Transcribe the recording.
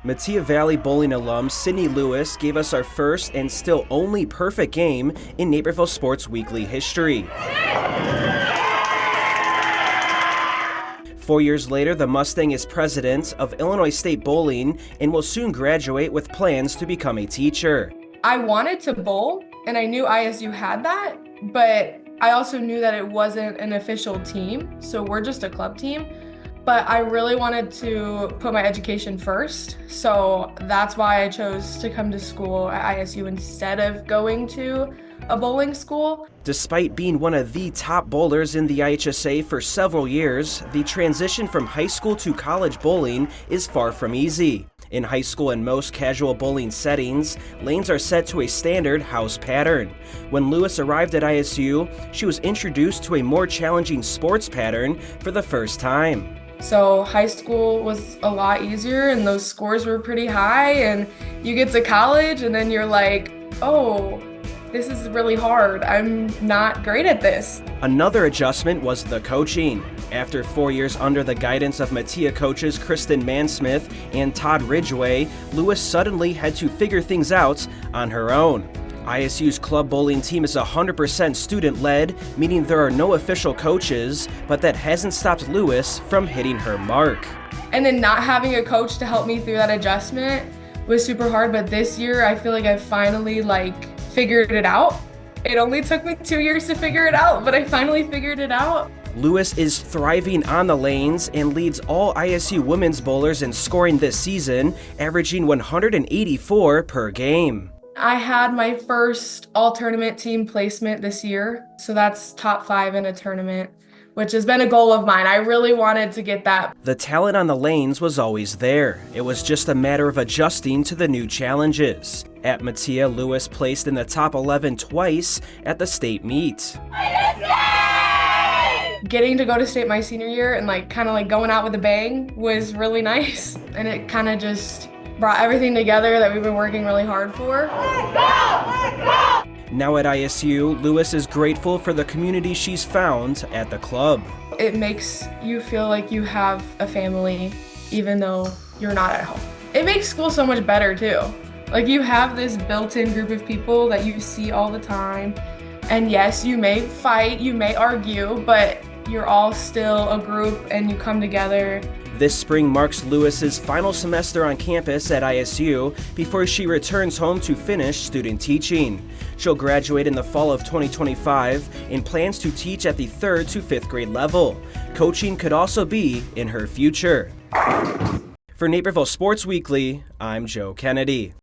Metea Valley bowling alum Sydney Lewis gave us our first and still only perfect game in Naperville Sports Weekly history. 4 years later, the Mustang is president of Illinois State Bowling and will soon graduate with plans to become a teacher. I wanted to bowl, and I knew ISU had that, but I also knew that it wasn't an official team, so we're just a club team. But I really wanted to put my education first, so that's why I chose to come to school at ISU instead of going to a bowling school. Despite being one of the top bowlers in the IHSA for several years, the transition from high school to college bowling is far from easy. In high school and most casual bowling settings, lanes are set to a standard house pattern. When Lewis arrived at ISU, she was introduced to a more challenging sports pattern for the first time. So high school was a lot easier and those scores were pretty high, and you get to college and then you're like, oh, this is really hard. I'm not great at this. Another adjustment was the coaching. After 4 years under the guidance of Metea coaches Kristen Mansmith and Todd Ridgway, Lewis suddenly had to figure things out on her own. ISU's club bowling team is 100% student-led, meaning there are no official coaches, but that hasn't stopped Lewis from hitting her mark. And then not having a coach to help me through that adjustment was super hard, but this year I feel like I finally figured it out. It only took me 2 years to figure it out, but I finally figured it out. Lewis is thriving on the lanes and leads all ISU women's bowlers in scoring this season, averaging 184 per game. I had my first all-tournament team placement this year, so that's top 5 in a tournament, which has been a goal of mine. I really wanted to get that. The talent on the lanes was always there. It was just a matter of adjusting to the new challenges. At Metea, Lewis placed in the top 11 twice at the state meet. Getting to go to state my senior year and going out with a bang was really nice, and it kind of just brought everything together that we've been working really hard for. Now at ISU, Lewis is grateful for the community she's found at the club. It makes you feel like you have a family even though you're not at home. It makes school so much better too. You have this built-in group of people that you see all the time. And yes, you may fight, you may argue, but you're all still a group and you come together. This spring marks Lewis's final semester on campus at ISU before she returns home to finish student teaching. She'll graduate in the fall of 2025 and plans to teach at the 3rd to 5th grade level. Coaching could also be in her future. For Naperville Sports Weekly, I'm Joe Kennedy.